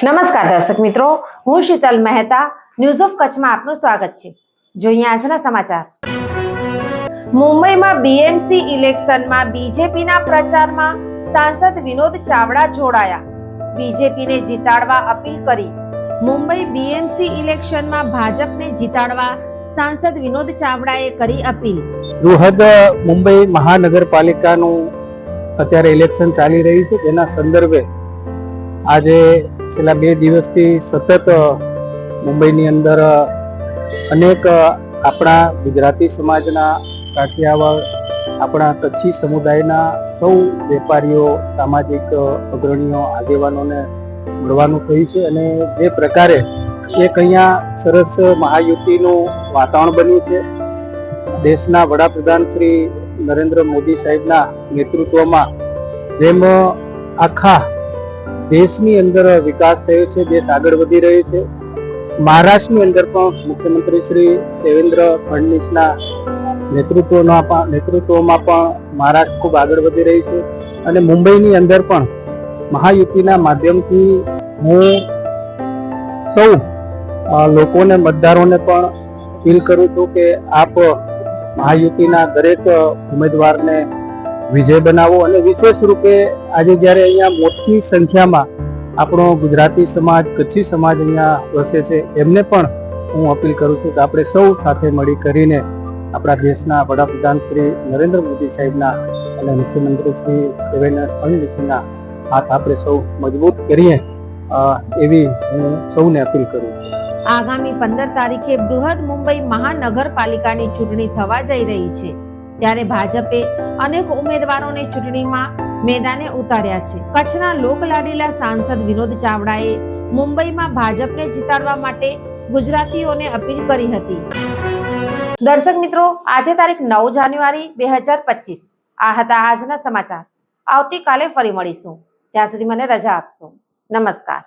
નમસ્કાર દર્શક મિત્રો, હું શીતલ મહેતા ન્યૂઝ ઓફ કચ્છમાં આપનું સ્વાગત છે। જોઈએ આજના સમાચાર। મુંબઈમાં બીએમસી ઇલેક્શનમાં બીજેપીના પ્રચારમાં સાંસદ વિનોદ ચાવડા જોડાયા। બીજેપીને જીતાડવા અપીલ કરી। મુંબઈ બીએમસી ઇલેક્શનમાં ભાજપને જીતાડવા સાંસદ વિનોદ ચાવડાએ કરી અપીલ। બૃહદ મુંબઈ મહાનગરપાલિકાનું અત્યારે ઇલેક્શન ચાલી રહ્યું છે, તેના સંદર્ભે આજે છેલ્લા 2 દિવસથી સતત મુંબઈની અંદર અનેક આપણા ગુજરાતી સમાજના, કાઠિયાવાડ, આપણા કચ્છી સમુદાયના સૌ વેપારીઓ, સામાજિક અગ્રણીઓ, આગેવાનોને મળવાનું થયું છે અને જે પ્રકારે એક અહીંયા સરસ મહાયુતિનું વાતાવરણ બન્યું છે। દેશના વડાપ્રધાન શ્રી નરેન્દ્ર મોદી સાહેબના નેતૃત્વમાં જેમ આખા દેશની અંદર વિકાસ થયો છે, દેશ આગળ વધી રહ્યો છે। મહારાષ્ટ્રની અંદર પણ મુખ્યમંત્રી શ્રી દેવેન્દ્ર ફડણવીસના નેતૃત્વમાં પણ મહારાષ્ટ્ર ખૂબ આગળ વધી રહી છે અને મુંબઈની અંદર પણ મહાયુતિના માધ્યમથી હું સૌ લોકોને, મતદારોને પણ અપીલ કરું છું કે આપ મહાયુતિના દરેક ઉમેદવારને વિજય બનાવો અને વિશેષ રૂપે આજે જ્યારે અહીંયા મોટી સંખ્યામાં આપણો ગુજરાતી સમાજ, કચ્છી સમાજ અહીંયા વસે છે, એમને પણ હું અપીલ કરું છું કે આપણે સૌ સાથે મળી કરીને આપણા દેશના વડાપ્રધાન શ્રી નરેન્દ્ર મોદી સાહેબના અને મુખ્યમંત્રી શ્રી દેવેન્દ્ર ફડણવીસના હાથ આપણે સૌ મજબૂત કરીએ, એવી હું સૌને અપીલ કરું છું। આગામી 15 તારીખે બૃહદ મુંબઈ મહાનગરપાલિકાની ચૂંટણી થવા જઈ રહી છે, ત્યારે ભાજપે અનેક ઉમેદવારોને ચૂંટણીમાં મેદાને ઉતાર્યા છે। કચ્છના લોકલાડીલા સાંસદ વિનોદ ચાવડાએ મુંબઈમાં ભાજપને જીતાડવા માટે ગુજરાતીઓને અપીલ કરી હતી। દર્શક મિત્રો, આજે તારીખ 9 જાન્યુઆરી 2025 આ હતા આજના સમાચાર। આવતીકાલે ફરી મળીશું, ત્યાં સુધી મને રજા આપશો। નમસ્કાર।